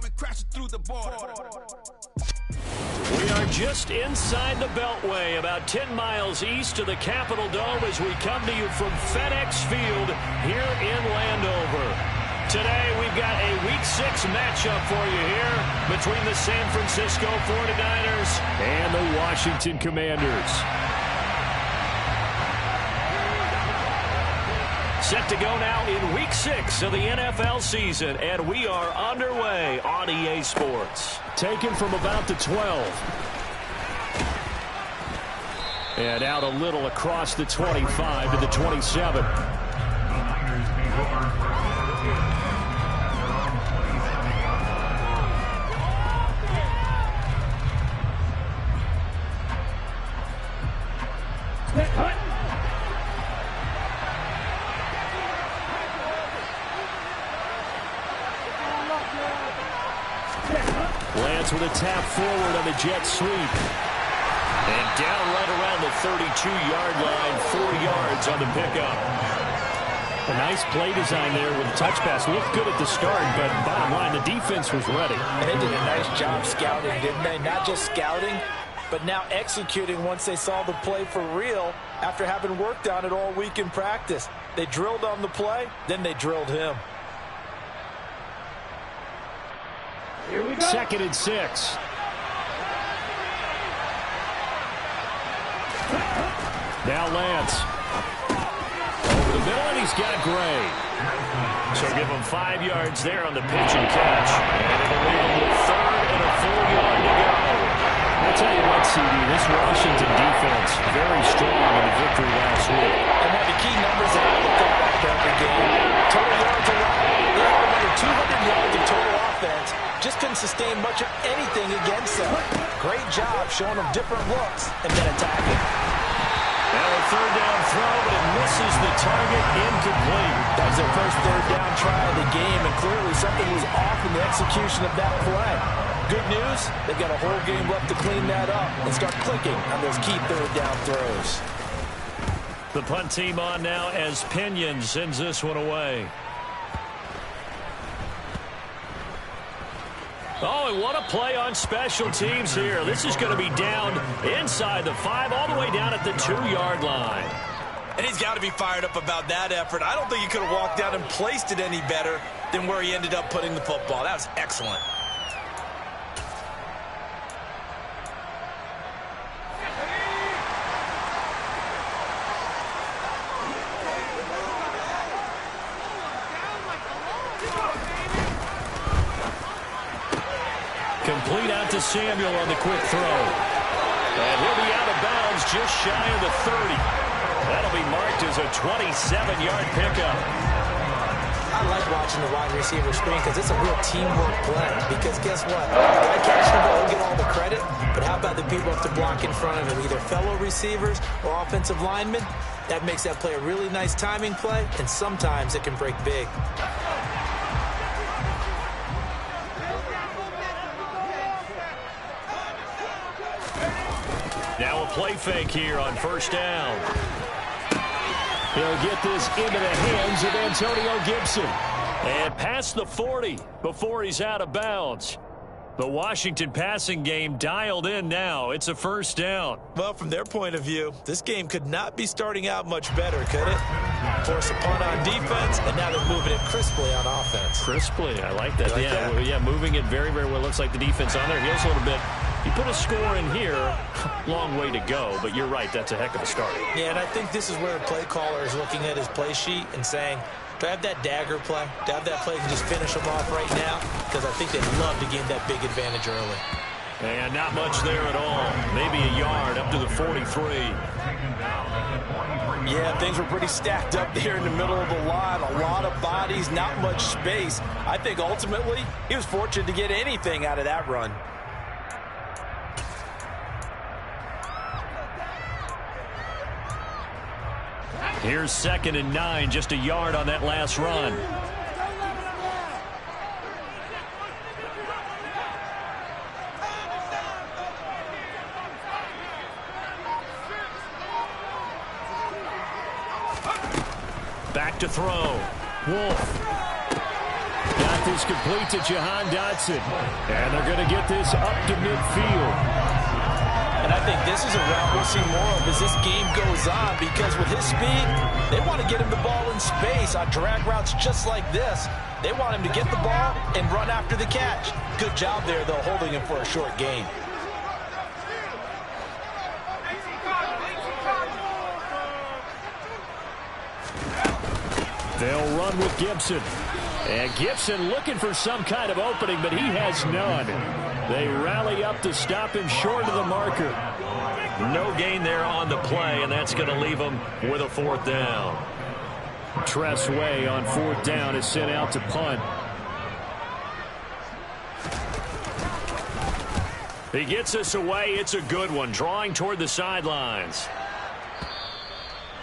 we crashing through the border. We are just inside the Beltway, about 10 miles east of the Capitol Dome as we come to you from FedEx Field here in Landover. Today, we've got a Week 6 matchup for you here between the San Francisco 49ers and the Washington Commanders. Set to go now in Week 6 of the NFL season, and we are underway on EA Sports. Taken from about the 12. And out a little across the 25 to the 27. Lance with a tap forward on the jet sweep. And down right around the 32-yard line, 4 yards on the pickup. A nice play design there with the touch pass. Looked good at the start, but bottom line, the defense was ready. And they did a nice job scouting, didn't they? Not just scouting, but now executing once they saw the play for real after having worked on it all week in practice. They drilled on the play, then they drilled him. Here we go. 2nd and 6. Now Lance. Over the middle, and he's got Gray. So give him 5 yards there on the pitch and catch. And it'll leave him with 3rd and a full yard to go. I'll tell you what, CD, this Washington defense, very strong in the victory last week. And one of the key numbers that I look at after every game, total yards allowed. They have over 200 yards of total offense. Just couldn't sustain much of anything against them. Great job showing them different looks and then attacking. Now a 3rd down throw, but it misses the target, incomplete. That was their first 3rd down try of the game, and clearly something was off in the execution of that play. Good news, they've got a whole game left to clean that up and start clicking on those key 3rd down throws. The punt team on now as Pinion sends this one away. Oh, and what a play on special teams here. This is going to be down inside the 5, all the way down at the 2-yard line. And he's got to be fired up about that effort. I don't think he could have walked down and placed it any better than where he ended up putting the football. That was excellent. Complete out to Samuel on the quick throw. And he'll be out of bounds just shy of the 30. That'll be marked as a 27-yard pickup. I like watching the wide receiver screen because it's a real teamwork play. Because guess what? The guy catching the ball will get all the credit, but how about the people up to block in front of him, either fellow receivers or offensive linemen? That makes that play a really nice timing play, and sometimes it can break big. Now a play fake here on 1st down. He'll get this into the hands of Antonio Gibson. And past the 40 before he's out of bounds. The Washington passing game dialed in now. It's a 1st down. Well, from their point of view, this game could not be starting out much better, could it? Force a punt on defense, and now they're moving it crisply on offense. Crisply, I like that. Yeah, moving it very, very well. Looks like the defense on their heels a little bit. You put a score in here, long way to go, but you're right, that's a heck of a start. Yeah, and I think this is where a play caller is looking at his play sheet and saying, do I have that dagger play? Do I have that play that can just finish them off right now? Because I think they'd love to gain that big advantage early. And not much there at all. Maybe a yard up to the 43. Yeah, things were pretty stacked up there in the middle of the line. A lot of bodies, not much space. I think ultimately he was fortunate to get anything out of that run. Here's 2nd and 9, just a yard on that last run. Back to throw. Wolf. Got handoff is complete to Jahan Dotson. And they're going to get this up to midfield. And I think this is a route we'll see more of as this game goes on, because with his speed, they want to get him the ball in space on drag routes just like this. They want him to get the ball and run after the catch. Good job there, though, holding him for a short gain. They'll run with Gibson. And Gibson looking for some kind of opening, but he has none. They rally up to stop him short of the marker. No gain there on the play, and that's going to leave him with a 4th down. Tress Way on 4th down is sent out to punt. He gets us away. It's a good one, drawing toward the sidelines.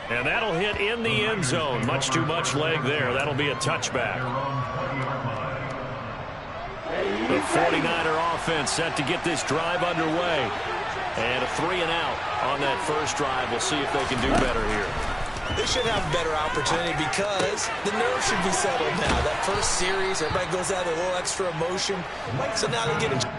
And that'll hit in the end zone. Much too much leg there. That'll be a touchback. The 49er offense set to get this drive underway. And a 3-and-out on that first drive. We'll see if they can do better here. They should have a better opportunity because the nerves should be settled now. That first series, everybody goes out with a little extra emotion. So now they get a...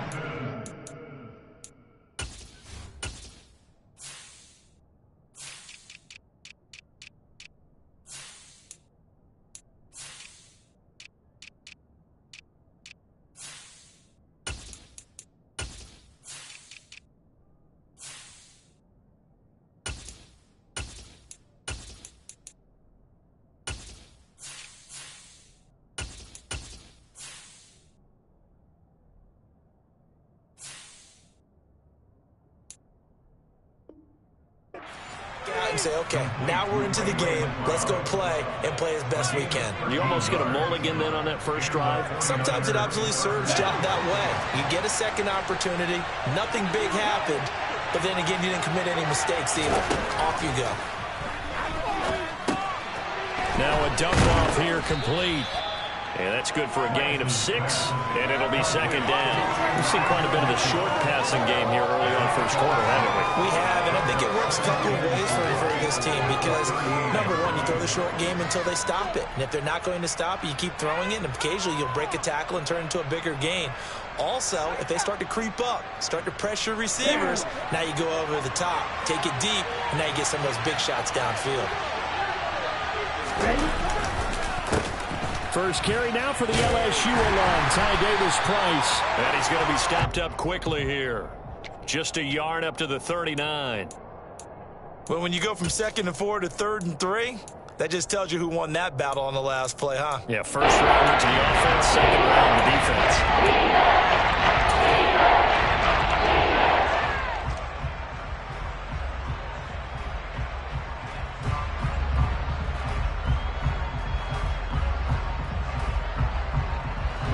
and say, okay, now we're into the game. Let's go play and play as best we can. You almost get a mulligan then on that first drive? Sometimes it absolutely serves that way. You get a second opportunity. Nothing big happened. But then again, you didn't commit any mistakes either. Off you go. Now a dump off here complete. And that's good for a gain of 6, and it'll be 2nd down. We've seen quite a bit of the short passing game here early on first quarter, haven't we? We have, and I think it works a couple of ways for this team because, number one, you throw the short game until they stop it. And if they're not going to stop it, you keep throwing it, and occasionally you'll break a tackle and turn it into a bigger gain. Also, if they start to creep up, start to pressure receivers, now you go over the top, take it deep, and now you get some of those big shots downfield. First carry now for the LSU alum, Ty Davis-Price. And he's going to be stopped up quickly here. Just a yard up to the 39. Well, when you go from 2nd and 4 to 3rd and 3, that just tells you who won that battle on the last play, huh? Yeah, first round went to the offense, 2nd round the defense.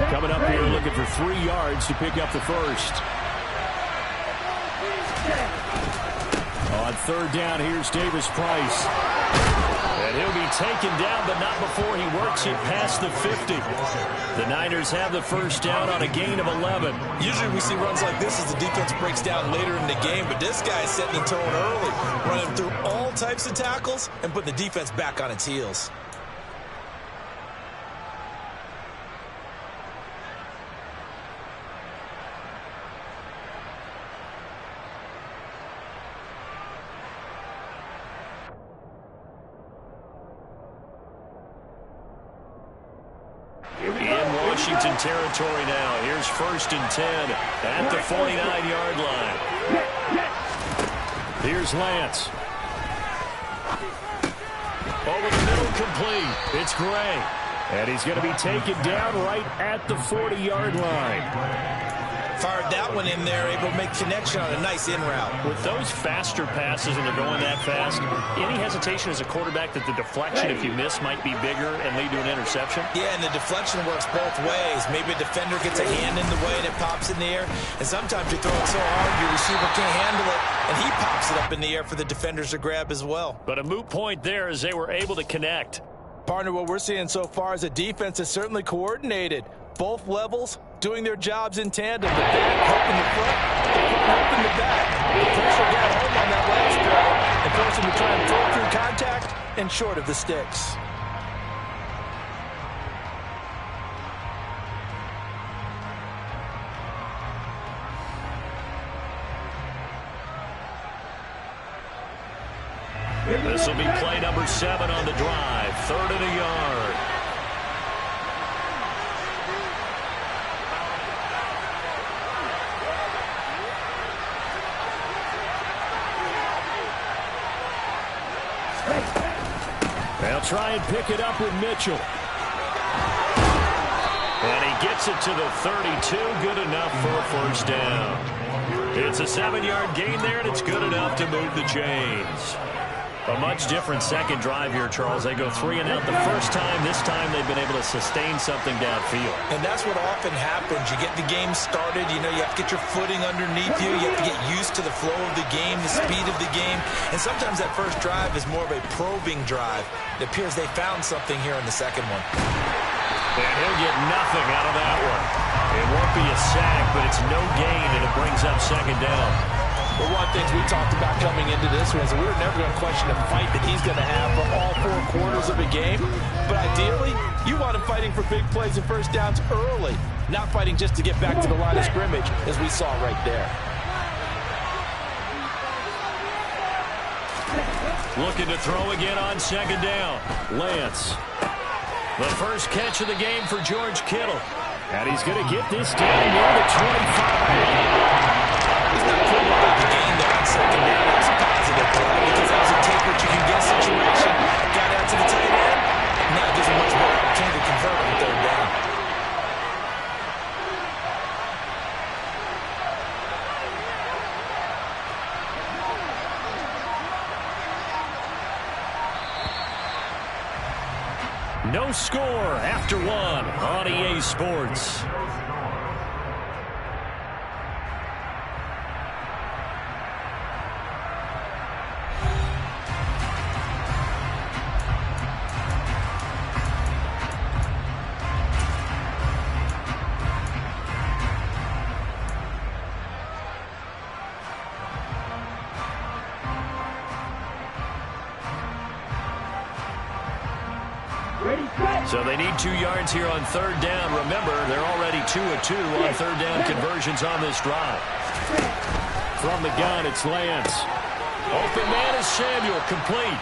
Coming up here looking for 3 yards to pick up the first. On 3rd down, here's Davis-Price. And he'll be taken down, but not before he works it past the 50. The Niners have the first down on a gain of 11. Usually we see runs like this as the defense breaks down later in the game, but this guy is setting the tone early, running through all types of tackles and putting the defense back on its heels. In Washington territory now. Here's 1st and 10 at the 49-yard line. Here's Lance. Over the middle, complete. It's Gray. And he's going to be taken down right at the 40-yard line. Fired that one in there, able to make connection on a nice in route. With those faster passes and they're going that fast, any hesitation as a quarterback that the deflection, if you miss, might be bigger and lead to an interception? Yeah, and the deflection works both ways. Maybe a defender gets a hand in the way and it pops in the air, and sometimes you throw it so hard your receiver can't handle it, and he pops it up in the air for the defenders to grab as well. But a moot point there as they were able to connect. Partner, what we're seeing so far is a defense is certainly coordinated. Both levels doing their jobs in tandem. The back helping the front helping the back. The pressure got home on that last play and forced him to try and throw through contact and short of the sticks. This will be play number 7 on the drive. 3rd and a yard. They'll try and pick it up with Mitchell. And he gets it to the 32. Good enough for a first down. It's a 7-yard gain there, and it's good enough to move the chains. A much different second drive here, Charles. They go 3 and out the first time. This time they've been able to sustain something downfield. And that's what often happens. You get the game started. You know, you have to get your footing underneath you. You have to get used to the flow of the game, the speed of the game. And sometimes that first drive is more of a probing drive. It appears they found something here in the second one. And he'll get nothing out of that one. It won't be a sack, but it's no gain, and it brings up second down. Well, one of the things we talked about coming into this one is we were never going to question the fight that he's going to have for all 4 quarters of a game. But ideally, you want him fighting for big plays and first downs early, not fighting just to get back to the line of scrimmage, as we saw right there. Looking to throw again on second down. Lance. The first catch of the game for George Kittle. And he's going to get this down near the 25. He's not putting up the game there on second down. That's a positive play because that was a take what you can get situation. Got out to the tight end. Now it gives him much more opportunity to convert on 3rd down. No score after 1 on EA Sports. So they need 2 yards here on 3rd down. Remember, they're already 2 of 2 on 3rd down conversions on this drive. From the gun, it's Lance. Open man is Samuel, complete.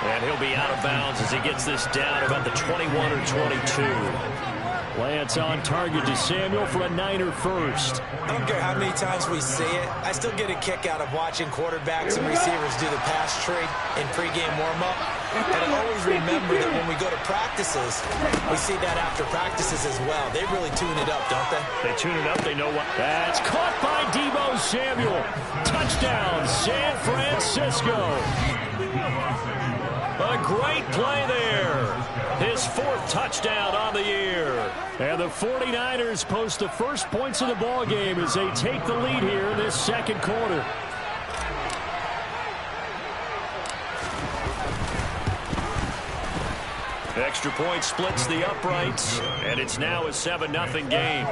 And he'll be out of bounds as he gets this down about the 21 or 22. Lance on target to Samuel for a Niner first. I don't care how many times we see it. I still get a kick out of watching quarterbacks and receivers do the pass tree in pregame warm-up. And I always remember that when we go to practices, we see that after practices as well. They really tune it up, don't they? They tune it up. They know what. That's caught by Deebo Samuel. Touchdown, San Francisco. A great play there. His 4th touchdown on the year. And the 49ers post the first points of the ball game as they take the lead here in this second quarter. Extra point splits the uprights, and it's now a 7-0 game.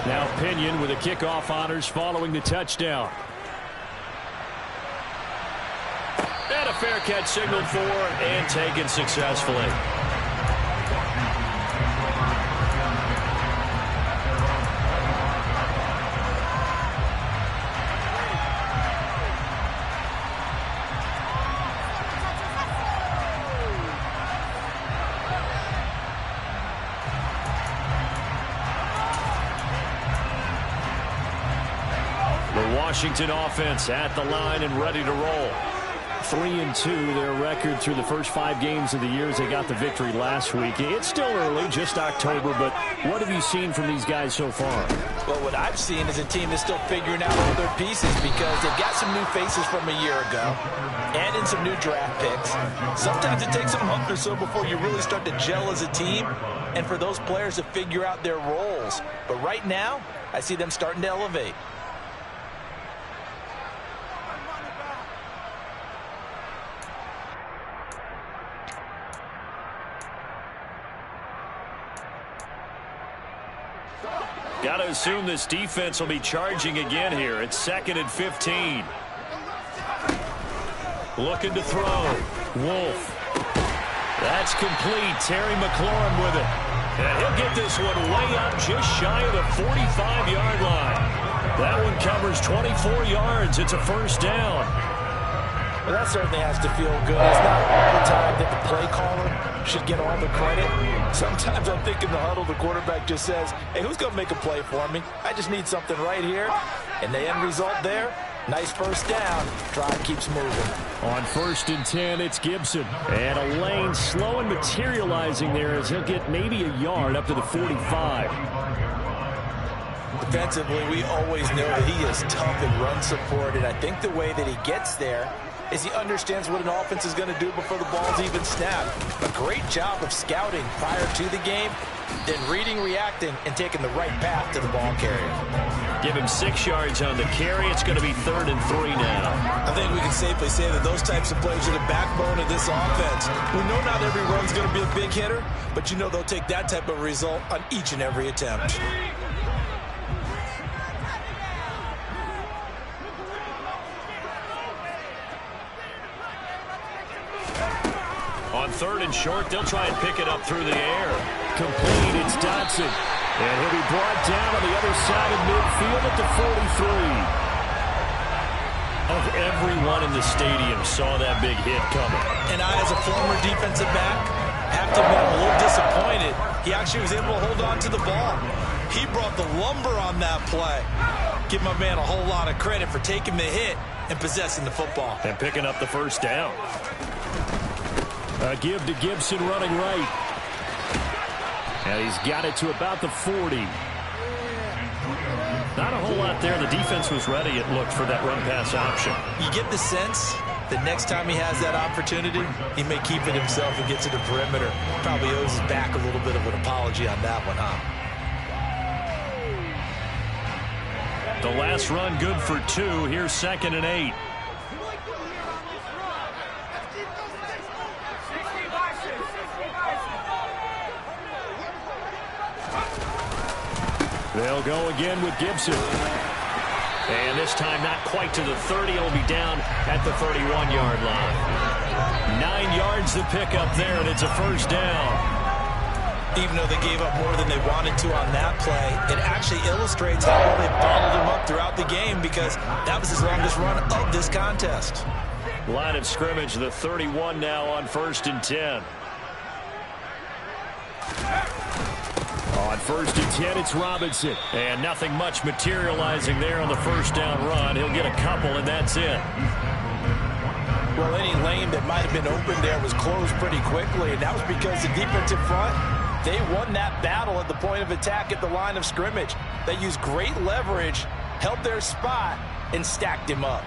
Now Pinion with the kickoff honors following the touchdown. And a fair catch signaled for and taken successfully. Washington offense at the line and ready to roll. 3-2 their record through the first 5 games of the year as they got the victory last week. It's still early, just October, but what have you seen from these guys so far? Well, what I've seen is a team that's still figuring out all their pieces because they've got some new faces from a year ago and in some new draft picks. Sometimes it takes a month or so before you really start to gel as a team and for those players to figure out their roles. But right now, I see them starting to elevate. Got to assume this defense will be charging again here. It's 2nd and 15. Looking to throw. Wolf. That's complete. Terry McLaurin with it. And he'll get this one way up just shy of the 45-yard line. That one covers 24 yards. It's a first down. Well, that certainly has to feel good. It's not all the time that the play caller should get all the credit. Sometimes I think in the huddle, the quarterback just says, hey, who's going to make a play for me? I just need something right here. And the end result there, nice first down. Drive keeps moving. On 1st and 10, it's Gibson. And a lane slow and materializing there as he'll get maybe a yard up to the 45. Defensively, we always know that he is tough in run support. And I think the way that he gets there is he understands what an offense is going to do before the ball's even snapped. A great job of scouting prior to the game, then reading, reacting, and taking the right path to the ball carrier. Give him 6 yards on the carry. It's going to be 3rd and 3 now. I think we can safely say that those types of plays are the backbone of this offense. We know not every run's going to be a big hitter, but you know they'll take that type of result on each and every attempt. On 3rd and short, they'll try and pick it up through the air. Complete, it's Dotson. And he'll be brought down on the other side of midfield at the 43. Of everyone in the stadium saw that big hit coming. And I, as a former defensive back, have to admit I'm a little disappointed. He actually was able to hold on to the ball. He brought the lumber on that play. Give my man a whole lot of credit for taking the hit and possessing the football. And picking up the first down. A give to Gibson running right. And he's got it to about the 40. Not a whole lot there. The defense was ready, it looked, for that run-pass option. You get the sense that next time he has that opportunity, he may keep it himself and get to the perimeter. Probably owes his back a little bit of an apology on that one, huh? The last run good for 2. Here's 2nd and 8. They'll go again with Gibson. And this time not quite to the 30. It'll be down at the 31-yard line. 9 yards to pick up there, and it's a first down. Even though they gave up more than they wanted to on that play, it actually illustrates how well they bottled him up throughout the game, because that was his longest run of this contest. Line of scrimmage, the 31 now on 1st and 10. On 1st and 10, it's Robinson. And nothing much materializing there on the first down run. He'll get a couple, and that's it. Well, any lane that might have been open there was closed pretty quickly, and that was because the defensive front, they won that battle at the point of attack at the line of scrimmage. They used great leverage, held their spot, and stacked him up.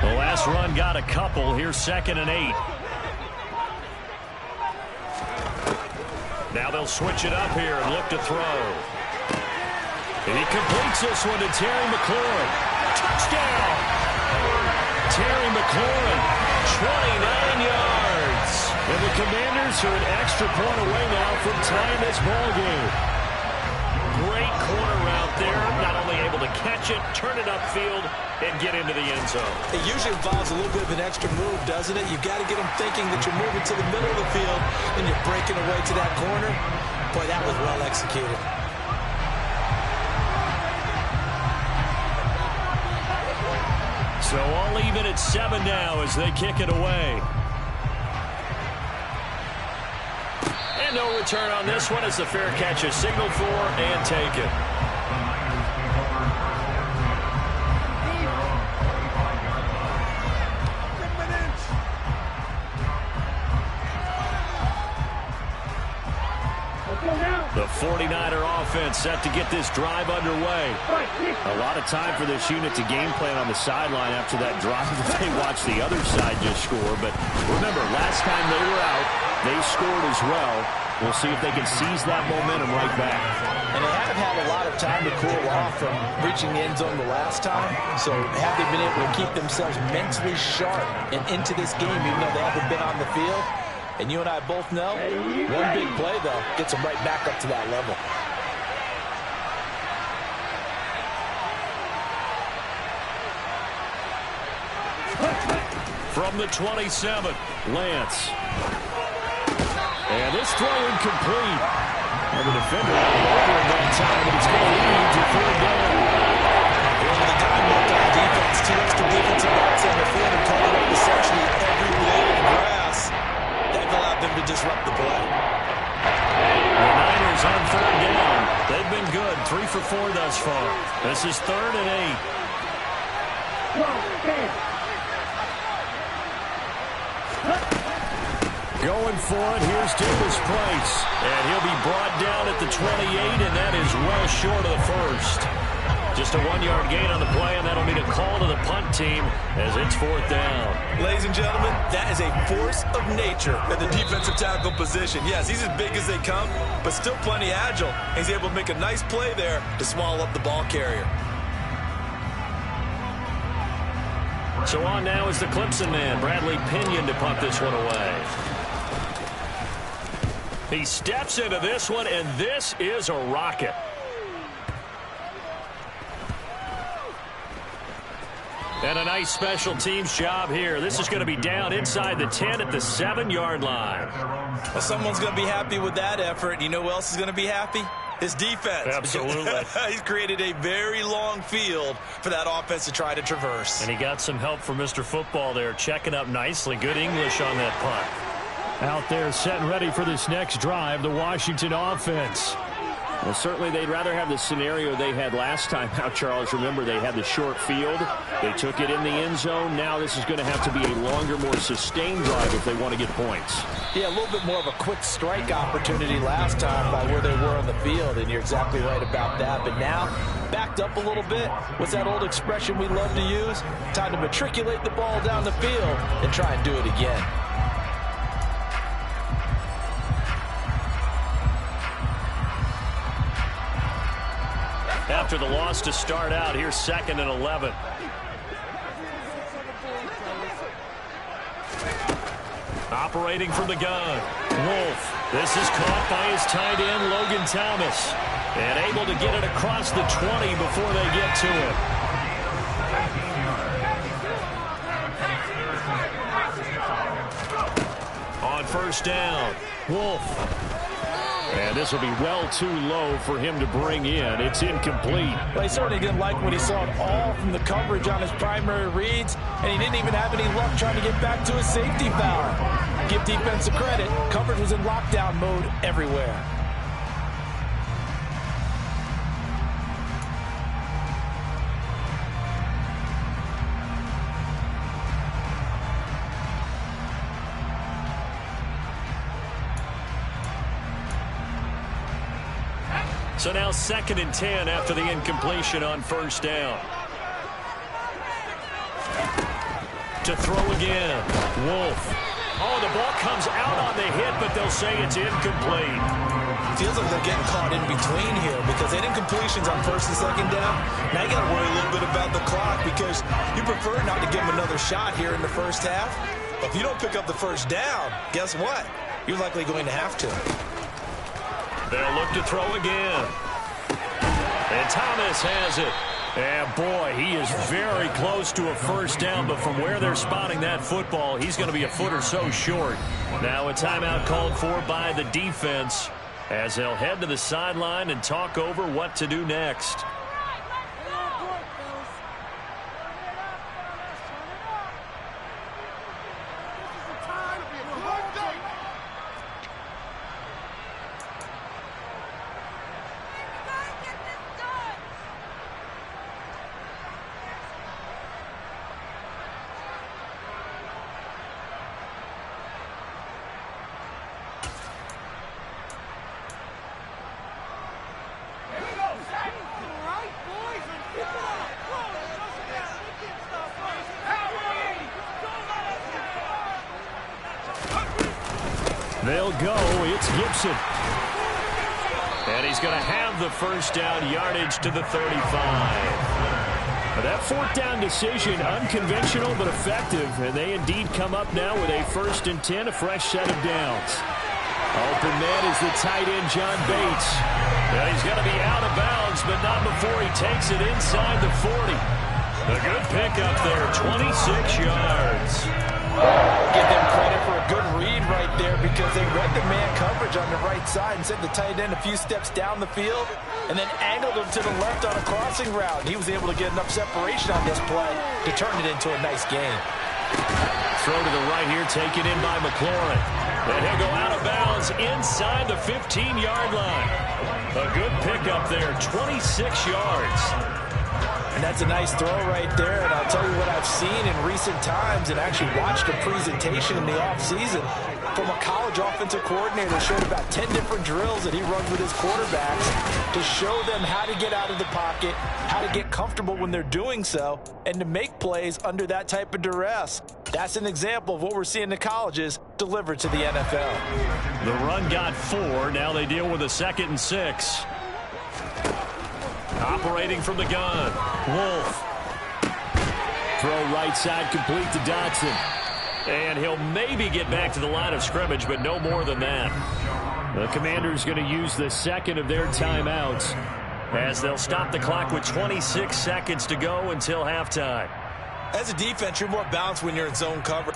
The last run got a couple. Here's 2nd and 8. Now they'll switch it up here and look to throw. And he completes this one to Terry McLaurin. Touchdown! Terry McLaurin, 29 yards. And the Commanders are an extra point away now from tying this ball game. Great corner route there. Not only able to catch it, turn it upfield, and get into the end zone. It usually involves a little bit of an extra move, doesn't it? You've got to get them thinking that you're moving to the middle of the field and you're breaking away to that corner. Boy, that was well executed. So all even at 7 now as they kick it away. And no return on this one as the fair catch is signaled for and taken. The 49er offense set to get this drive underway. A lot of time for this unit to game plan on the sideline after that drive that they watched the other side just score. But remember, last time they were out, they scored as well. We'll see if they can seize that momentum right back. And they haven't had a lot of time to cool off from reaching the end zone the last time. So have they been able to keep themselves mentally sharp and into this game, even though they haven't been on the field? And you and I both know, one big play, though, gets them right back up to that level. From the 27, Lance. And this throw incomplete. And the defender out over at that time, and it's going to lead to third down. Over the time mark on defense, 2 extra defensive backs on the field and covering up essentially every blade of grass. They've allowed them to disrupt the play. The Niners on third down. They've been good, 3 for 4 thus far. This is 3rd and 8. Going for it, here's Davis Price. And he'll be brought down at the 28, and that is well short of the first. Just a 1-yard gain on the play, and that'll be the call to the punt team as it's 4th down. Ladies and gentlemen, that is a force of nature at the defensive tackle position. Yes, he's as big as they come, but still plenty agile. He's able to make a nice play there to swallow up the ball carrier. So on now is the Clemson man, Bradley Pinion, to punt this one away. He steps into this one, and this is a rocket. And a nice special teams job here. This is going to be down inside the 10 at the 7-yard line. Well, someone's going to be happy with that effort. You know who else is going to be happy? His defense. Absolutely. He's created a very long field for that offense to try to traverse. And he got some help from Mr. Football there, checking up nicely. Good English on that punt. Out there set and ready for this next drive, the Washington offense. Well, certainly they'd rather have the scenario they had last time out, Charles. Remember, they had the short field. They took it in the end zone. Now this is going to have to be a longer, more sustained drive if they want to get points. Yeah, a little bit more of a quick strike opportunity last time by where they were on the field, and you're exactly right about that. But now, backed up a little bit. What's that old expression we love to use? Time to matriculate the ball down the field and try and do it again. After the loss to start out, here's 2nd and 11. Operating from the gun, Wolf. This is caught by his tight end, Logan Thomas. And able to get it across the 20 before they get to it. On first down, Wolf. And this will be well too low for him to bring in. It's incomplete. Well, he certainly didn't like what he saw at all from the coverage on his primary reads, and he didn't even have any luck trying to get back to his safety valve. Give defensive credit. Coverage was in lockdown mode everywhere. So now 2nd and 10 after the incompletion on first down. To throw again, Wolf. Oh, the ball comes out on the hit, but they'll say it's incomplete. Feels like they're getting caught in between here because they had incompletions on 1st and 2nd down. Now you got to worry a little bit about the clock because you prefer not to give them another shot here in the first half. But if you don't pick up the first down, guess what? You're likely going to have to. They'll look to throw again. And Thomas has it. And boy, he is very close to a first down, but from where they're spotting that football, he's going to be a foot or so short. Now a timeout called for by the defense as they'll head to the sideline and talk over what to do next. They'll go. It's Gibson. And he's going to have the first down, yardage to the 35. That fourth down decision, unconventional but effective, and they indeed come up now with a 1st and 10, a fresh set of downs. Open man is the tight end, John Bates. Yeah, he's going to be out of bounds, but not before he takes it inside the 40. A good pickup there, 26 yards. Give them credit for a good read right there because they read the man coverage on the right side and sent the tight end a few steps down the field and then angled him to the left on a crossing route. And he was able to get enough separation on this play to turn it into a nice game. Throw to the right here, taken in by McLaurin. And he'll go out of bounds inside the 15-yard line. A good pickup there, 26 yards. And that's a nice throw right there. And I'll tell you what I've seen in recent times and actually watched a presentation in the offseason from a college offensive coordinator showed about 10 different drills that he runs with his quarterbacks to show them how to get out of the pocket, how to get comfortable when they're doing so, and to make plays under that type of duress. That's an example of what we're seeing in the colleges delivered to the NFL. The run got 4. Now they deal with a 2nd and 6. Operating from the gun, Wolf. Throw right side complete to Dotson. And he'll maybe get back to the line of scrimmage, but no more than that. The Commanders going to use the 2nd of their timeouts as they'll stop the clock with 26 seconds to go until halftime. As a defense, you're more balanced when you're in zone coverage.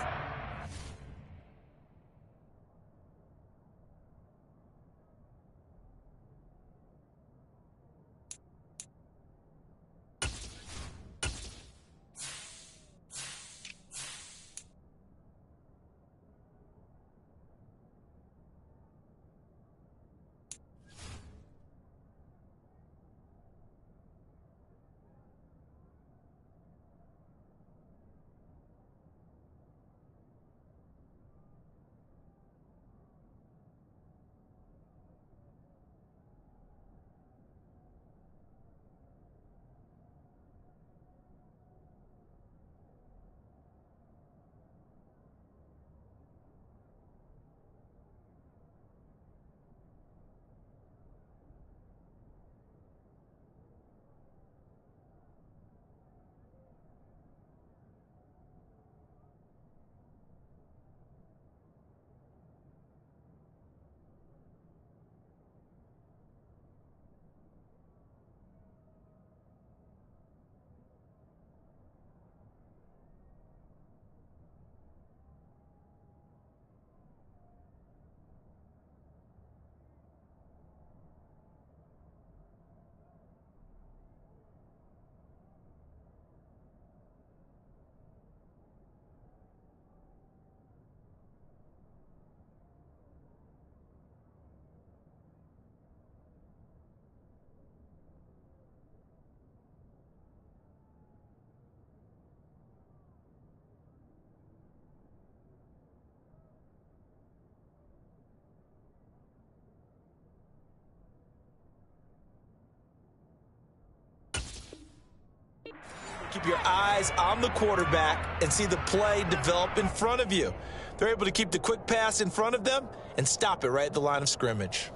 Keep your eyes on the quarterback and see the play develop in front of you. They're able to keep the quick pass in front of them and stop it right at the line of scrimmage.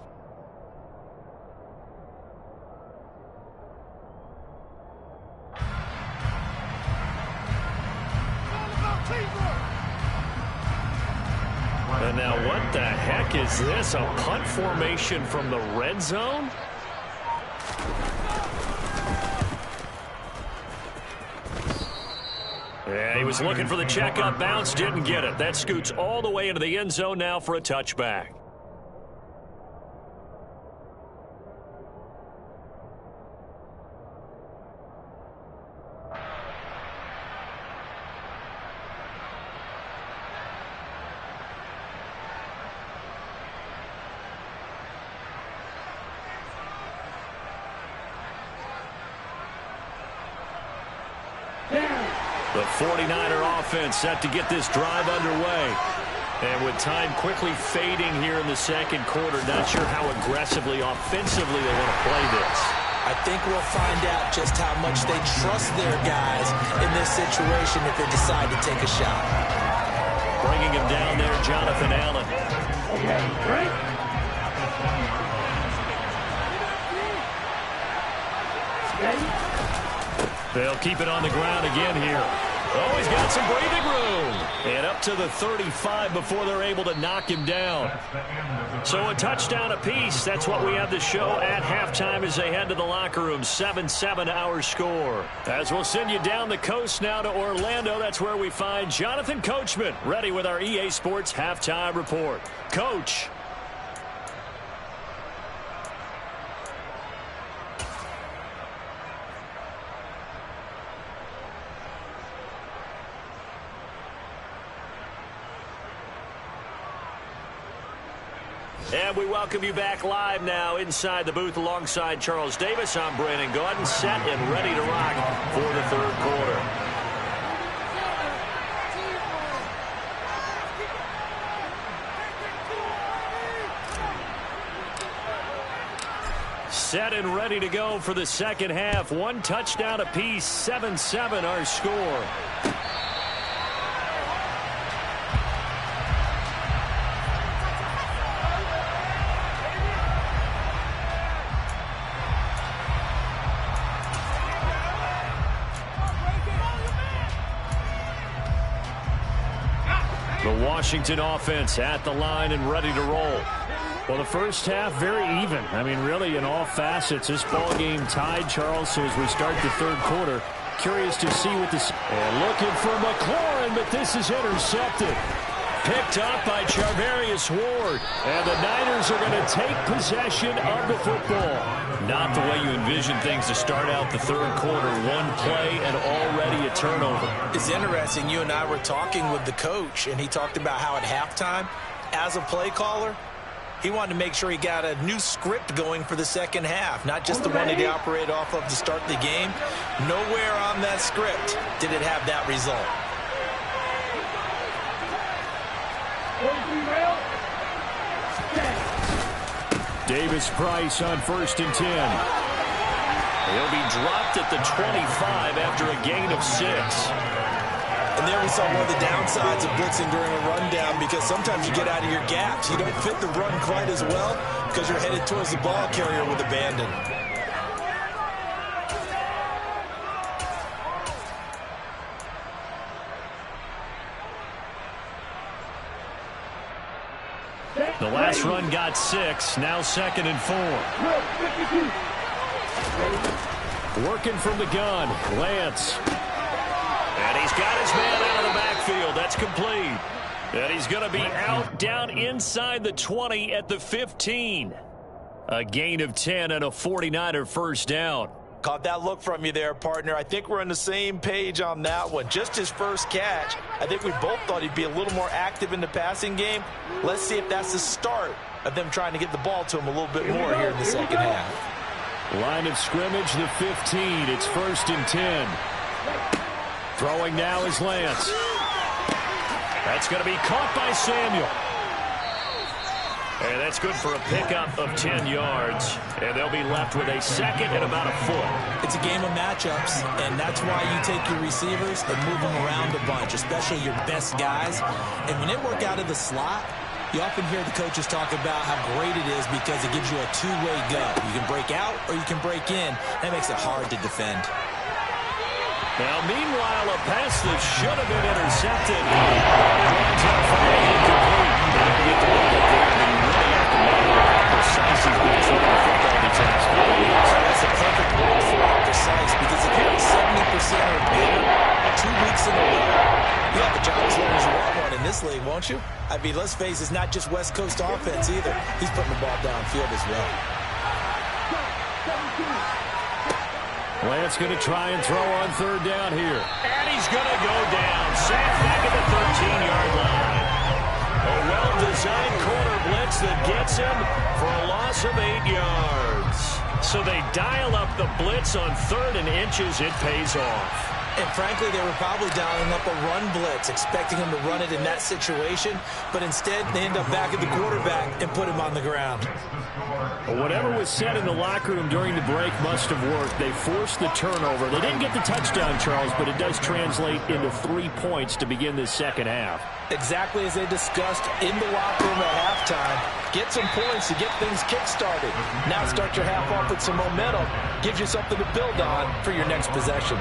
And now what the heck is this? A punt formation from the red zone? Yeah, he was looking for the check-up bounce, didn't get it. That scoots all the way into the end zone now for a touchback. The 49er offense set to get this drive underway. And with time quickly fading here in the second quarter, not sure how aggressively, offensively they want to play this. I think we'll find out just how much they trust their guys in this situation if they decide to take a shot. Bringing him down there, Jonathan Allen. They'll keep it on the ground again here. Oh, he's got some breathing room. And up to the 35 before they're able to knock him down. So a touchdown apiece. That's what we have to show at halftime as they head to the locker room. 7-7 our score. As we'll send you down the coast now to Orlando, that's where we find Jonathan Coachman, ready with our EA Sports Halftime Report. Coach. And we welcome you back live now inside the booth alongside Charles Davis. I'm Brandon Gaudin, set and ready to rock for the third quarter. Set and ready to go for the second half. One touchdown apiece, 7-7 our score. The Washington offense at the line and ready to roll. Well, the first half, very even. I mean, really, in all facets, this ball game tied, Charles. So as we start the third quarter, curious to see what this... And looking for McLaurin, but this is intercepted. Picked up by Charvarius Ward. And the Niners are going to take possession of the football. Not the way you envision things to start out the third quarter. One play and already a turnover. It's interesting. You and I were talking with the coach, and he talked about how at halftime, as a play caller, he wanted to make sure he got a new script going for the second half, not just the one that he operated off of to start the game. Nowhere on that script did it have that result. Davis Price on 1st and 10. He'll be dropped at the 25 after a gain of 6. And there we saw one of the downsides of blitzing during a rundown, because sometimes you get out of your gaps. You don't fit the run quite as well because you're headed towards the ball carrier with abandon. The last run got 6, now 2nd and 4. Working from the gun, Lance. And he's got his man out of the backfield. That's complete. And he's going to be out down inside the 20 at the 15. A gain of 10 and a 49er first down. Caught that look from you there, partner. I think we're on the same page on that one. Just his first catch. I think we both thought he'd be a little more active in the passing game. Let's see if that's the start of them trying to get the ball to him a little bit more here in the second half. Line of scrimmage, the 15. It's 1st and 10. Throwing now is Lance. That's going to be caught by Samuel. And that's good for a pickup of 10 yards. And they'll be left with a second and about a foot. It's a game of matchups, and that's why you take your receivers and move them around a bunch, especially your best guys. And when they work out of the slot, you often hear the coaches talk about how great it is because it gives you a two-way go. You can break out or you can break in. That makes it hard to defend. Now, meanwhile, a pass that should have been intercepted. Lines up for an incomplete. They'll get the ball up there, and you really have to know how precise he's been throwing the football these last couple of weeks. That's a perfect word for precise, because if you're at 70% or better 2 weeks in a row, you have a job as long as you want one in this league, won't you? I mean, let's face it, it's not just West Coast offense either. He's putting the ball downfield as well. Lance going to try and throw on 3rd down here. And he's going to go down. Sacked back at the 13-yard line. A well-designed corner blitz that gets him for a loss of 8 yards. So they dial up the blitz on 3rd and inches. It pays off. And frankly, they were probably dialing up a run blitz, expecting him to run it in that situation. But instead, they end up back at the quarterback and put him on the ground. Whatever was said in the locker room during the break must have worked. They forced the turnover. They didn't get the touchdown, Charles, but it does translate into 3 points to begin this second half. Exactly as they discussed in the locker room at halftime. Get some points to get things kick-started. Now start your half off with some momentum. Gives you something to build on for your next possession.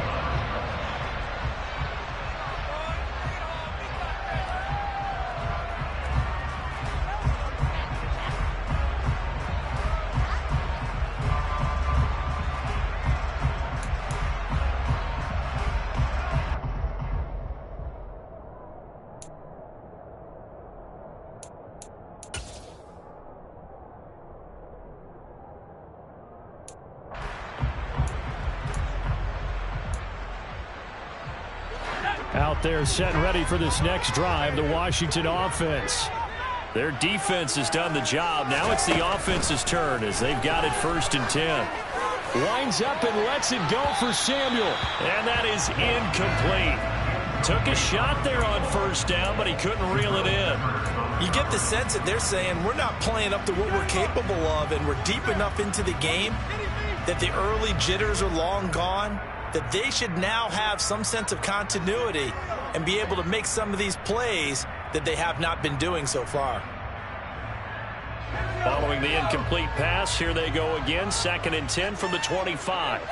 out there set and ready for this next drive, the Washington offense. Their defense has done the job. Now it's the offense's turn as they've got it 1st and 10. Winds up and lets it go for Samuel. And that is incomplete. Took a shot there on 1st down, but he couldn't reel it in. You get the sense that they're saying we're not playing up to what we're capable of, and we're deep enough into the game that the early jitters are long gone, that they should now have some sense of continuity and be able to make some of these plays that they have not been doing so far. Following the incomplete pass, here they go again, 2nd and 10 from the 25.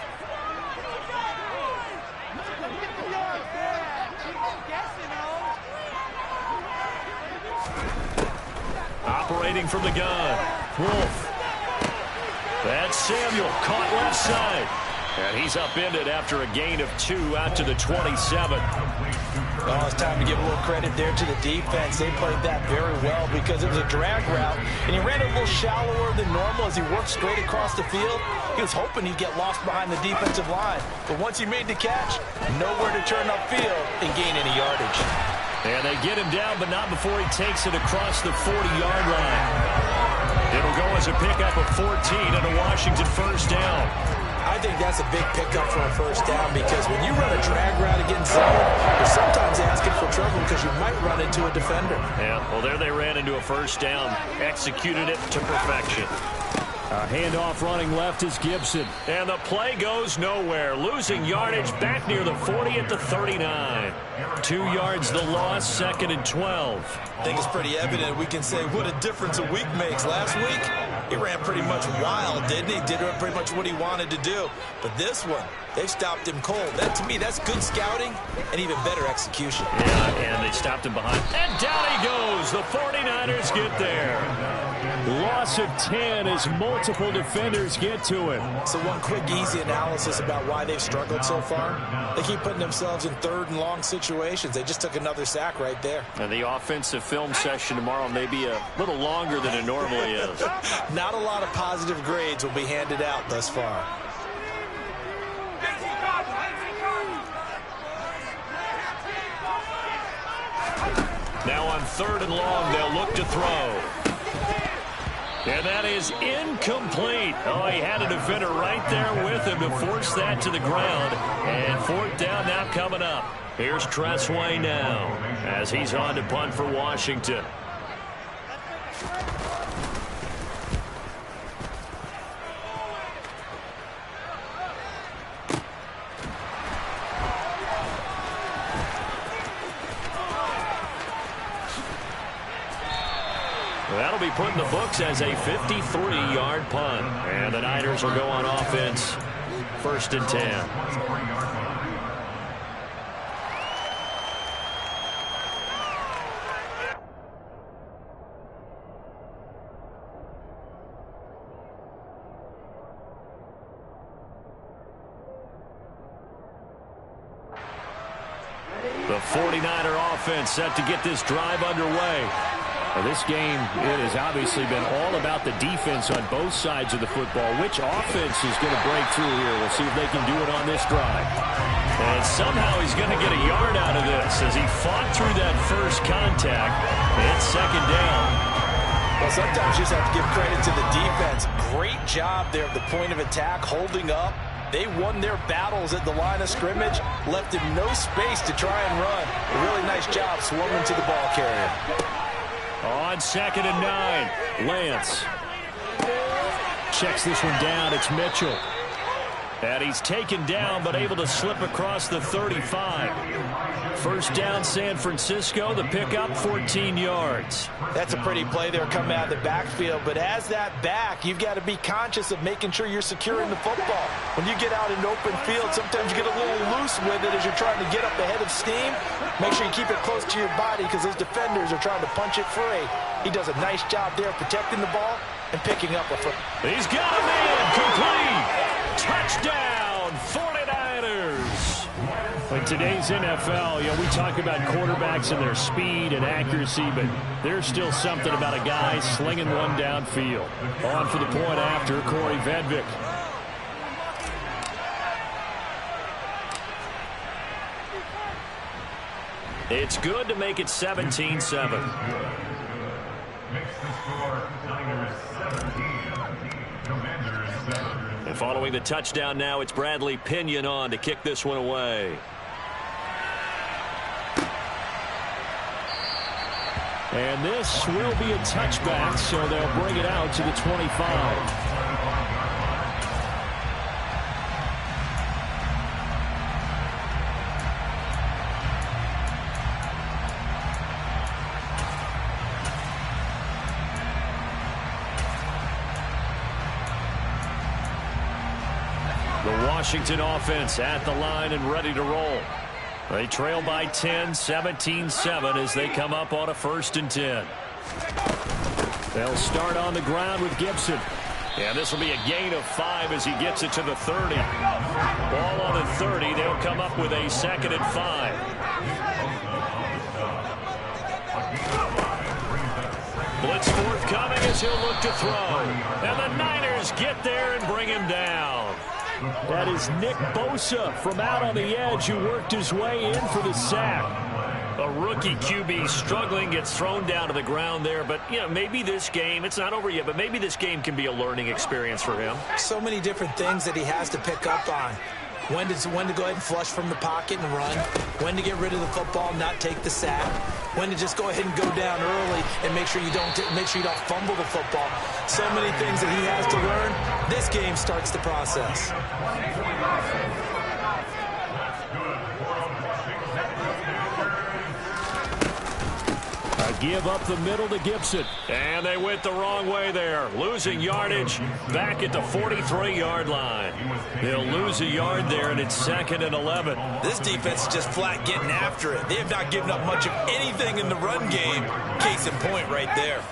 Operating from the gun, Wolf. That's Samuel, caught left side. And he's upended after a gain of 2 out to the 27. Well, it's time to give a little credit there to the defense. They played that very well because it was a drag route, and he ran a little shallower than normal as he worked straight across the field. He was hoping he'd get lost behind the defensive line, but once he made the catch, nowhere to turn upfield and gain any yardage. And they get him down, but not before he takes it across the 40-yard line. It'll go as a pickup of 14 and a Washington 1st down. I think that's a big pickup for a 1st down because when you run a drag route against zone, you're sometimes asking for trouble because you might run into a defender. Yeah, well, there they ran into a 1st down. Executed it to perfection. A handoff running left is Gibson. And the play goes nowhere. Losing yardage back near the 40 at the 39. 2 yards the loss, 2nd and 12. I think it's pretty evident we can say what a difference a week makes. Last week, he ran pretty much wild, didn't he? Did pretty much what he wanted to do. But this one, they stopped him cold. That, to me, that's good scouting and even better execution. Yeah, and they stopped him behind. And down he goes. The 49ers get there. Loss of 10 as multiple defenders get to him. So one quick, easy analysis about why they've struggled so far. They keep putting themselves in 3rd and long situations. They just took another sack right there. And the offensive film session tomorrow may be a little longer than it normally is. Not a lot of positive grades will be handed out thus far. Now on 3rd and long, they'll look to throw. And that is incomplete. Oh, he had a defender right there with him to force that to the ground. And 4th down now coming up. Here's Tressway now as he's on to punt for Washington. That'll be put in the books as a 53-yard punt. And the Niners will go on offense. 1st and 10. The 49er offense set to get this drive underway. Now this game, it has obviously been all about the defense on both sides of the football. Which offense is going to break through here? We'll see if they can do it on this drive. And somehow he's going to get a yard out of this as he fought through that first contact. It's 2nd down. Well, sometimes you just have to give credit to the defense. Great job there at the point of attack, holding up. They won their battles at the line of scrimmage, left him no space to try and run. A really nice job swarming to the ball carrier. On 2nd and 9, Lance checks this one down. It's Mitchell. And he's taken down, but able to slip across the 35. 1st down, San Francisco. The pickup, 14 yards. That's a pretty play there coming out of the backfield. But as that back, you've got to be conscious of making sure you're securing the football. When you get out in open field, sometimes you get a little loose with it as you're trying to get up ahead of steam. Make sure you keep it close to your body because those defenders are trying to punch it free. He does a nice job there protecting the ball and picking up a foot. He's got a man. Complete. Touchdown, 49ers. In today's NFL, we talk about quarterbacks and their speed and accuracy, but there's still something about a guy slinging one downfield. On for the point after, Corey Vedvik. It's good to make it 17-7. And following the touchdown now, it's Bradley Pinion on to kick this one away. And this will be a touchback, so they'll bring it out to the 25. The Washington offense at the line and ready to roll. They trail by 10, 17-7 as they come up on a 1st and 10. They'll start on the ground with Gibson. And this will be a gain of 5 as he gets it to the 30. Ball on the 30. They'll come up with a 2nd and 5. Blitz forthcoming as he'll look to throw. And the Niners get there and bring him down. That is Nick Bosa from out on the edge who worked his way in for the sack. A rookie QB struggling, gets thrown down to the ground there. But, you know, maybe this game, it's not over yet, but maybe this game can be a learning experience for him. So many different things that he has to pick up on. When to go ahead and flush from the pocket and run. When to get rid of the football, not take the sack. When to just go ahead and go down early and make sure you don't fumble the football. So many things that he has to learn. This game starts the process. A give up the middle to Gibson. And they went the wrong way there. Losing yardage back at the 43-yard line. They'll lose a yard there, and it's 2nd and 11. This defense is just flat getting after it. They have not given up much of anything in the run game. Case in point right there.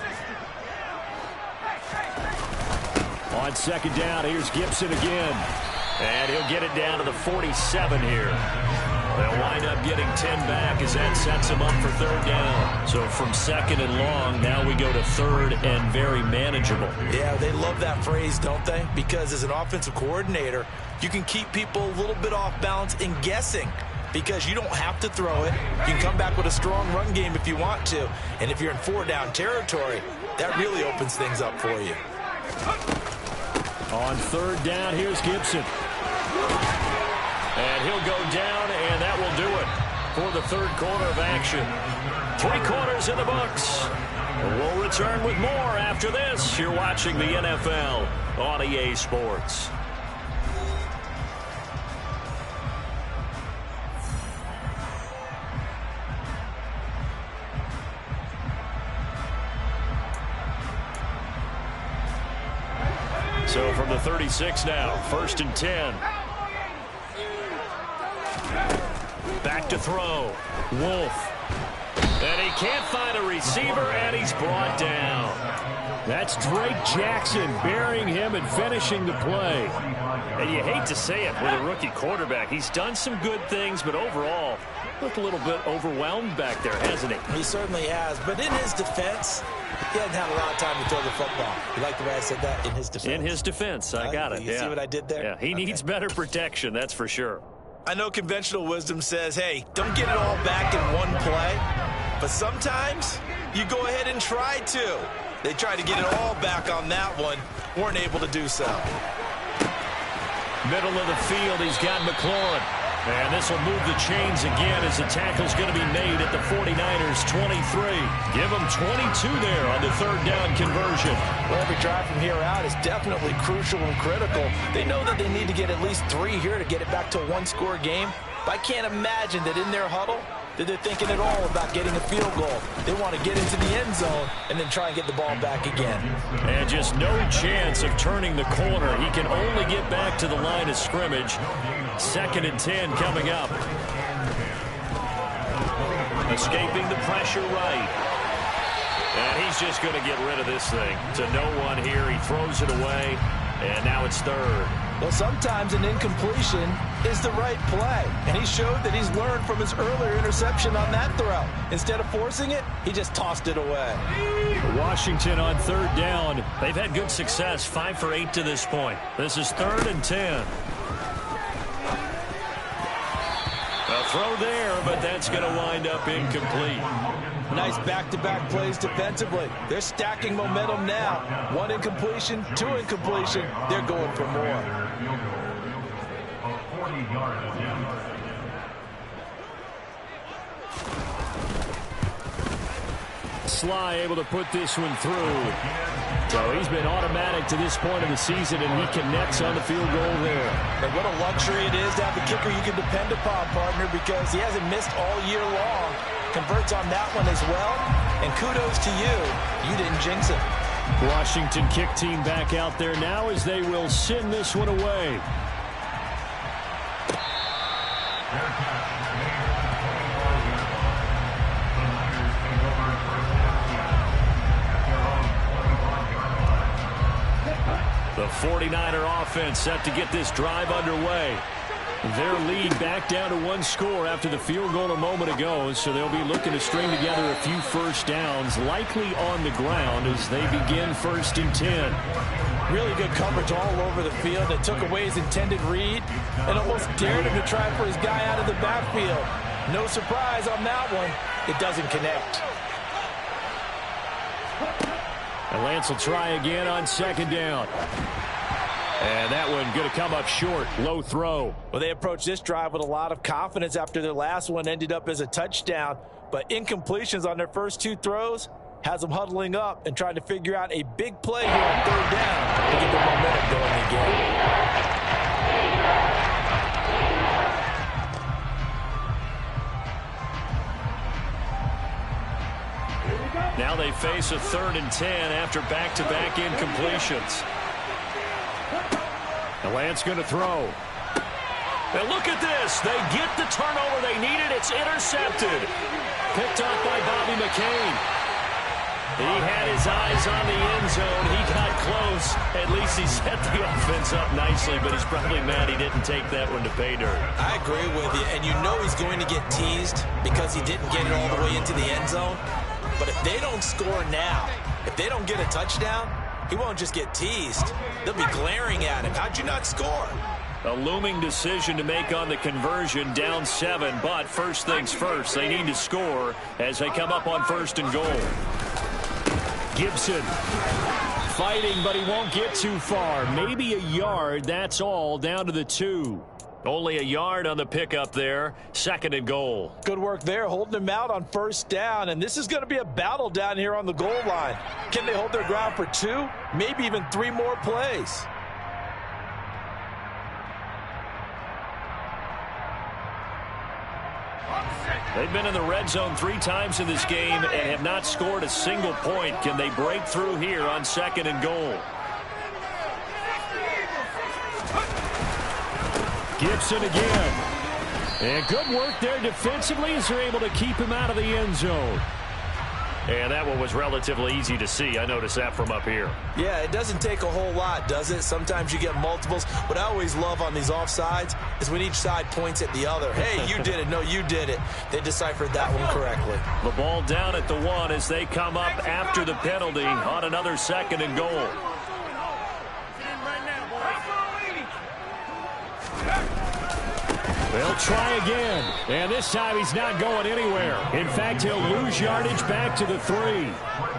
On 2nd down, here's Gibson again. And he'll get it down to the 47 here. They'll wind up getting 10 back as that sets them up for 3rd down. So from 2nd and long, now we go to 3rd and very manageable. Yeah, they love that phrase, don't they? Because as an offensive coordinator, you can keep people a little bit off balance and guessing. Because you don't have to throw it. You can come back with a strong run game if you want to. And if you're in 4-down territory, that really opens things up for you. On 3rd down, here's Gibson. And he'll go down, and that will do it for the 3rd quarter of action. 3 quarters in the books. We'll return with more after this. You're watching the NFL on EA Sports. So from the 36 now, 1st and 10. Back to throw. Wolf. And he can't find a receiver, and he's brought down. That's Drake Jackson burying him and finishing the play. And you hate to say it with a rookie quarterback. He's done some good things, but overall, looked a little bit overwhelmed back there, hasn't he? He certainly has. But in his defense, he hasn't had a lot of time to throw the football. You like the way I said that? In his defense. In his defense. I got it. You see what I did there? Yeah, he needs better protection, that's for sure. I know conventional wisdom says, hey, don't get it all back in one play. But sometimes you go ahead and try to. They tried to get it all back on that one. Weren't able to do so. Middle of the field, he's got McLaurin. And this will move the chains again as the tackle's going to be made at the 49ers 23. Give them 22 there on the 3rd down conversion. Well, every drive from here out is definitely crucial and critical. They know that they need to get at least 3 here to get it back to a 1-score game. But I can't imagine that in their huddle that they're thinking at all about getting a field goal. They want to get into the end zone and then try and get the ball back again. And just no chance of turning the corner. He can only get back to the line of scrimmage. 2nd and 10 coming up. Escaping the pressure right. And he's just going to get rid of this thing. To no one here. He throws it away. And now it's 3rd. Well, sometimes an incompletion is the right play. And he showed that he's learned from his earlier interception on that throw. Instead of forcing it, he just tossed it away. Washington on 3rd down. They've had good success, 5 for 8 to this point. This is 3rd and 10. A throw there, but that's going to wind up incomplete. Nice back-to-back plays defensively. They're stacking momentum now. 1 incompletion, 2 incompletion. They're going for more. Sly able to put this one through. So he's been automatic to this point of the season, and he connects on the field goal there. And what a luxury it is to have a kicker you can depend upon, partner, because he hasn't missed all year long. Converts on that one as well. And kudos to you. You didn't jinx it. Washington kick team back out there now as they will send this one away. The 49er offense set to get this drive underway. Their lead back down to 1 score after the field goal a moment ago, so they'll be looking to string together a few first downs, likely on the ground as they begin 1st and 10. Really good coverage all over the field. It took away his intended read and almost dared him to try for his guy out of the backfield. No surprise on that one. It doesn't connect. And Lance will try again on 2nd down. And that one going to come up short. Low throw. Well, they approached this drive with a lot of confidence after their last one ended up as a touchdown. But incompletions on their first 2 throws has them huddling up and trying to figure out a big play here on 3rd down to get the momentum going again. Now they face a 3rd and 10 after back-to-back incompletions. And Lance going to throw. And look at this. They get the turnover they needed. It's intercepted. Picked off by Bobby McCain. He had his eyes on the end zone. He got close. At least he set the offense up nicely, but he's probably mad he didn't take that one to pay dirt. I agree with you, and you know he's going to get teased because he didn't get it all the way into the end zone. But if they don't score now, if they don't get a touchdown, he won't just get teased. They'll be glaring at him. How'd you not score? A looming decision to make on the conversion, down 7. But first things first, they need to score as they come up on 1st and goal. Gibson fighting, but he won't get too far. Maybe a yard, that's all, down to the 2. Only a yard on the pickup there. 2nd and goal. Good work there, holding him out on 1st down. And this is going to be a battle down here on the goal line. Can they hold their ground for 2, maybe even 3 more plays? They've been in the red zone 3 times in this game and have not scored a single point. Can they break through here on 2nd and goal? Gibson again. And good work there defensively as they're able to keep him out of the end zone. And that one was relatively easy to see. I noticed that from up here. Yeah, it doesn't take a whole lot, does it? Sometimes you get multiples. What I always love on these offsides is when each side points at the other. Hey, you did it. No, you did it. They deciphered that one correctly. The ball down at the 1 as they come up after the penalty on another 2nd and goal. They'll try again, and this time he's not going anywhere. In fact, he'll lose yardage back to the 3.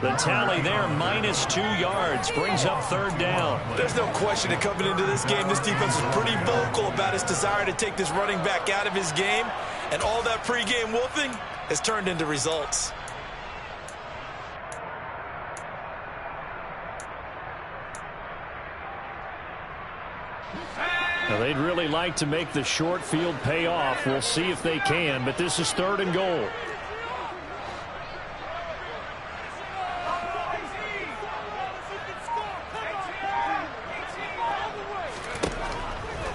The tally there, -2 yards, brings up 3rd down. There's no question that coming into this game, this defense was pretty vocal about its desire to take this running back out of his game, and all that pregame wolfing has turned into results. Now, they'd really like to make the short field pay off. We'll see if they can, but this is 3rd and goal.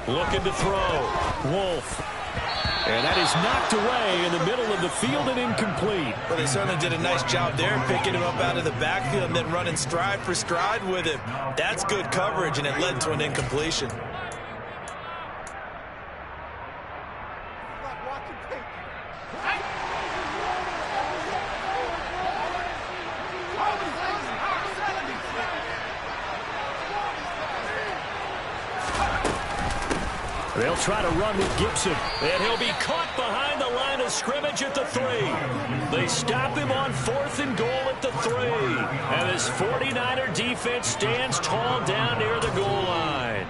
Looking to throw. Wolf. And that is knocked away in the middle of the field and incomplete. Well, they certainly did a nice job there, picking him up out of the backfield and then running stride for stride with him. That's good coverage, and it led to an incompletion. They'll try to run with Gibson, and he'll be caught behind the line of scrimmage at the 3. They stop him on 4th and goal at the 3. And this 49er defense stands tall down near the goal line.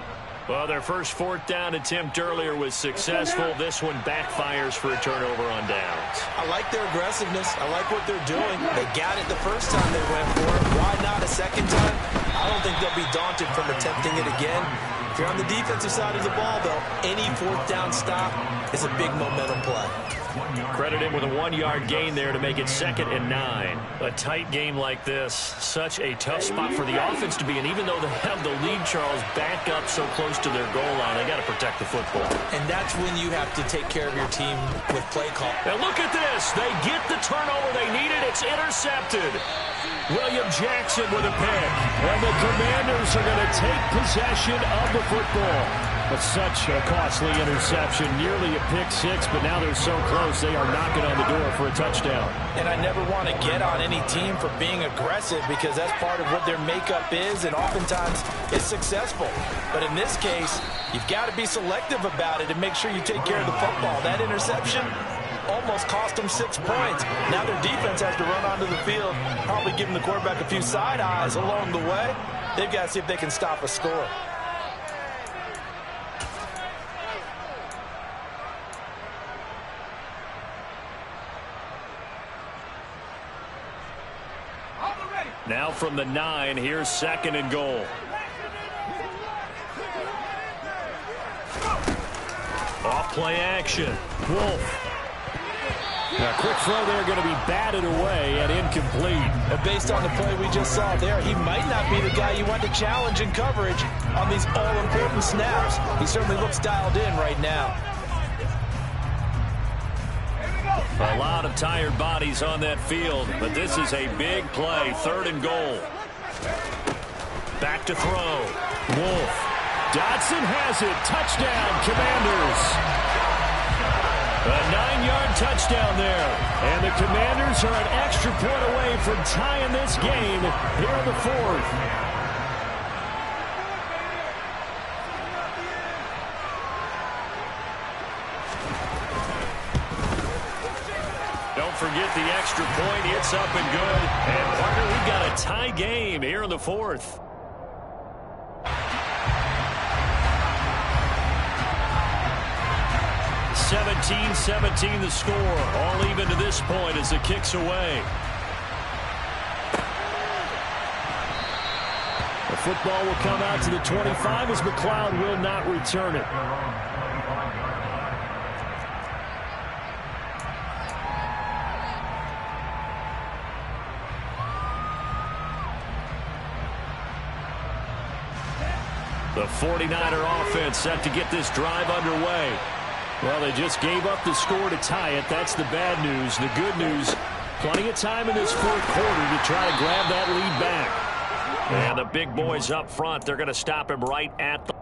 Well, their first 4th down attempt earlier was successful. This one backfires for a turnover on downs. I like their aggressiveness. I like what they're doing. They got it the first time they went for it. Why not a second time? I don't think they'll be daunted from attempting it again. If you're on the defensive side of the ball, though, any 4th down stop is a big momentum play. Credit him with a 1-yard gain there to make it 2nd and 9. A tight game like this, such a tough spot for the offense to be in. Even though they have the lead, Charles, back up so close to their goal line, they got to protect the football. And that's when you have to take care of your team with play call. Now look at this. They get the turnover they needed. It's intercepted. William Jackson with a pick. And the Commanders are going to take possession of the football. But such a costly interception, nearly a pick 6, but now they're so close they are knocking on the door for a touchdown. And I never want to get on any team for being aggressive because that's part of what their makeup is, and oftentimes it's successful. But in this case, you've got to be selective about it and make sure you take care of the football. That interception almost cost them 6 points. Now their defense has to run onto the field, probably giving the quarterback a few side eyes along the way. They've got to see if they can stop a score. Now from the 9, here's 2nd and goal. Off play action. Wolf. A quick throw there going to be batted away and incomplete. And based on the play we just saw there, he might not be the guy you want to challenge in coverage on these all-important snaps. He certainly looks dialed in right now. A lot of tired bodies on that field, but this is a big play. 3rd and goal. Back to throw. Wolf. Dodson has it. Touchdown, Commanders. A 9-yard touchdown there. And the Commanders are an extra point away from tying this game here in the 4th. Forget the extra point. It's up and good. And, partner, we've got a tie game here in the 4th. (17-17) the score. All even to this point as the kick's away. The football will come out to the 25 as McLeod will not return it. The 49er offense set to get this drive underway. Well, they just gave up the score to tie it. That's the bad news. The good news, plenty of time in this 4th quarter to try to grab that lead back. And the big boys up front, they're going to stop him right at the...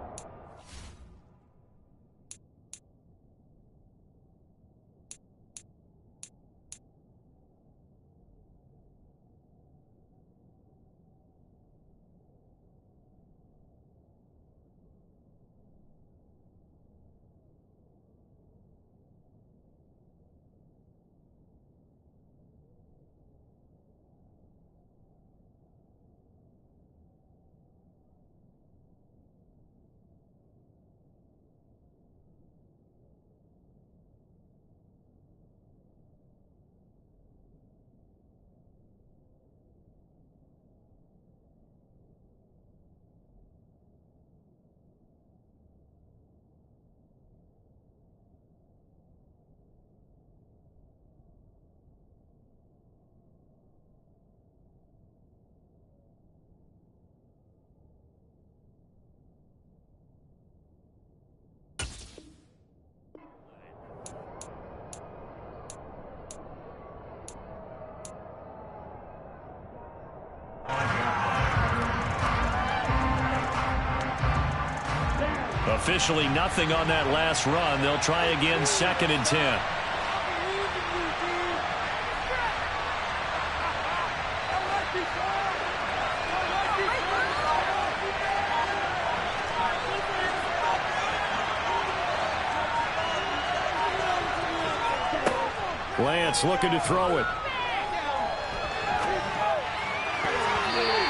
Officially nothing on that last run. They'll try again 2nd and 10. Lance looking to throw it.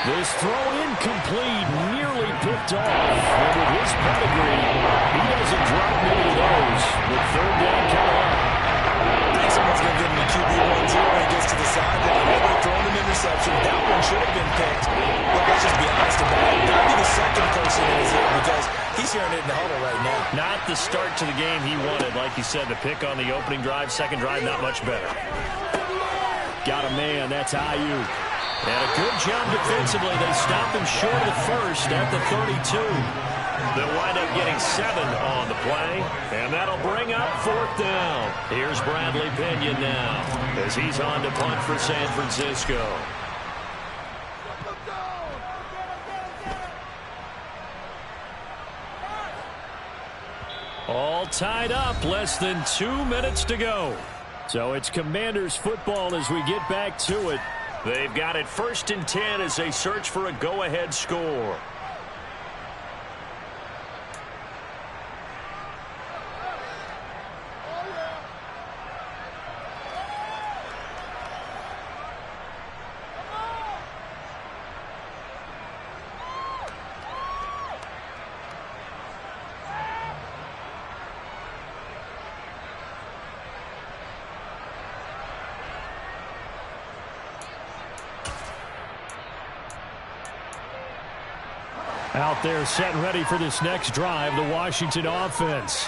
This throw incomplete, nearly picked off. And with his pedigree, he doesn't drop many of those. With third down coming up. I think someone's going to give him the QB 1-0 when he gets to the sideline. They're throwing an interception. That one should have been picked. Look, let's just be honest about it. That'd be the second person in his ear because he's hearing it in the huddle right now. Not the start to the game he wanted. Like you said, the pick on the opening drive, second drive, not much better. Got a man. That's Ayuk. And a good job defensively. They stopped him short of the first at the 32. They'll wind up getting 7 on the play. And that'll bring up 4th down. Here's Bradley Pinion now as he's on to punt for San Francisco. All tied up. Less than 2 minutes to go. So it's Commanders football as we get back to it. They've got it 1st and 10 as they search for a go-ahead score. Out there set and ready for this next drive, the Washington offense.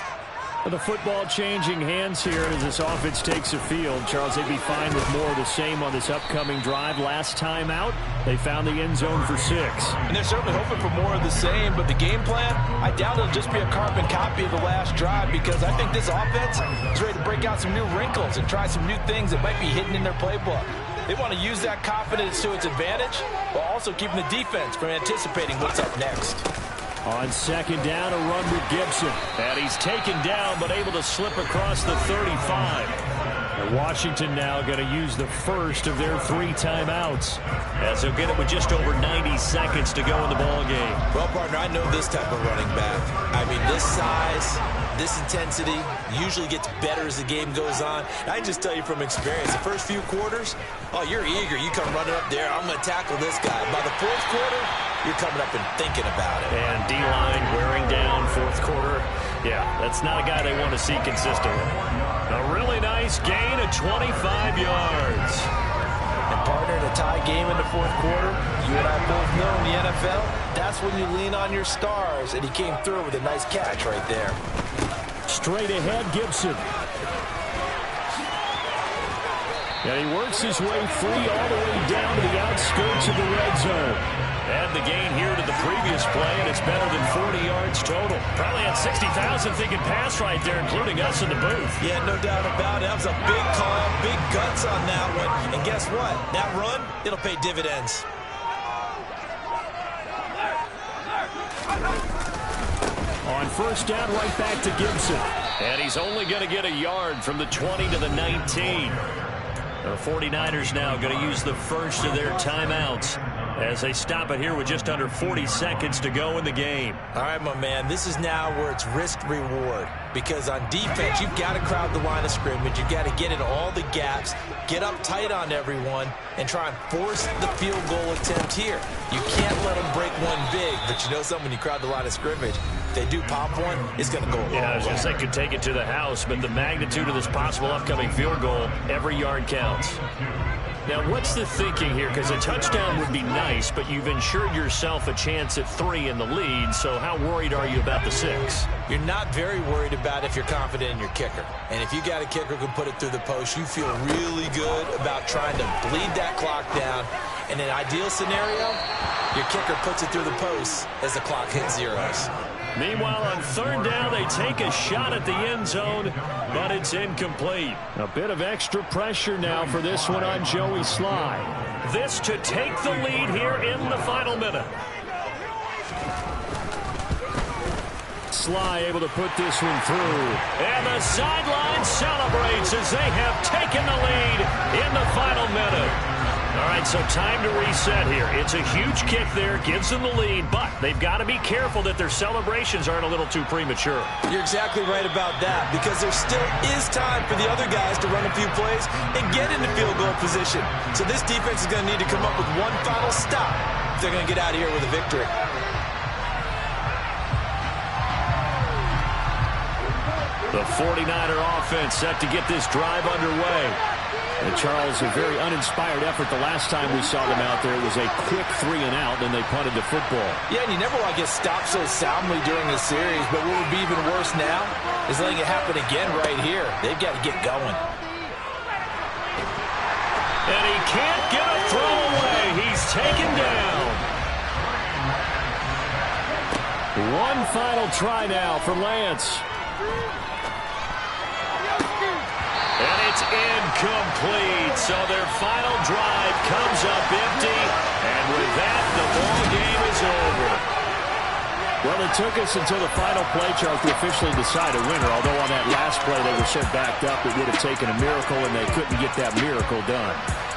The football changing hands here as this offense takes the field. Charles, they'd be fine with more of the same on this upcoming drive. Last time out, they found the end zone for 6. And they're certainly hoping for more of the same, but the game plan, I doubt it'll just be a carbon copy of the last drive because I think this offense is ready to break out some new wrinkles and try some new things that might be hidden in their playbook. They want to use that confidence to its advantage while also keeping the defense from anticipating what's up next. On 2nd down, a run with Gibson. And he's taken down but able to slip across the 35. And Washington now going to use the first of their 3 timeouts as they'll get it with just over 90 seconds to go in the ball game. Well, partner, I know this type of running back. I mean, this size, this intensity usually gets better as the game goes on. And I just tell you from experience, the first few quarters, oh, you're eager. You come running up there. I'm going to tackle this guy. By the 4th quarter, you're coming up and thinking about it. And D-line wearing down 4th quarter. Yeah, that's not a guy they want to see consistently. A really nice gain of 25 yards. And partner, in a tie game in the 4th quarter, you and I both know in the NFL, that's when you lean on your stars. And he came through with a nice catch right there. Straight ahead, Gibson. And he works his way free all the way down to the outskirts of the red zone. Add the gain here to the previous play, and it's better than 40 yards total. Probably had 60,000 thinking pass right there, including us in the booth. Yeah, no doubt about it. That was a big call, big guts on that one. And guess what? That run, it'll pay dividends. On 1st down, right back to Gibson. And he's only going to get a yard from the 20 to the 19. The 49ers now going to use the first of their timeouts as they stop it here with just under 40 seconds to go in the game. All right, my man, this is now where it's risk-reward. Because on defense, you've got to crowd the line of scrimmage. You've got to get in all the gaps, get up tight on everyone, and try and force the field goal attempt here. You can't let them break one big, but you know something, when you crowd the line of scrimmage, if they do pop one, it's going to go a long way. Yeah, I was going to say could take it to the house, but the magnitude of this possible upcoming field goal, every yard counts. Now, what's the thinking here? Because a touchdown would be nice, but you've ensured yourself a chance at 3 in the lead, so how worried are you about the 6? You're not very worried about if you're confident in your kicker. And if you got a kicker who can put it through the post, you feel really good about trying to bleed that clock down. In an ideal scenario, your kicker puts it through the post as the clock hits zeros. Meanwhile, on 3rd down, they take a shot at the end zone, but it's incomplete. A bit of extra pressure now for this one on Joey Sly. This to take the lead here in the final minute. Sly able to put this one through. And the sideline celebrates as they have taken the lead in the final minute. All right, so time to reset here. It's a huge kick there, gives them the lead, but they've got to be careful that their celebrations aren't a little too premature. You're exactly right about that, because there still is time for the other guys to run a few plays and get into field goal position. So this defense is going to need to come up with one final stop if they're going to get out of here with a victory. The 49er offense set to get this drive underway. And Charles, a very uninspired effort the last time we saw them out there. It was a quick 3-and-out, then they punted the football. Yeah, and you never want to get stopped so soundly during the series, but what would be even worse now is letting it happen again right here. They've got to get going. And he can't get a throw away. He's taken down. One final try now for Lance. And it's incomplete. So their final drive comes up empty. And with that, the ball game is over. Well, it took us until the final play, Charles, to officially decide a winner. Although on that last play they were so backed up, it would have taken a miracle, and they couldn't get that miracle done.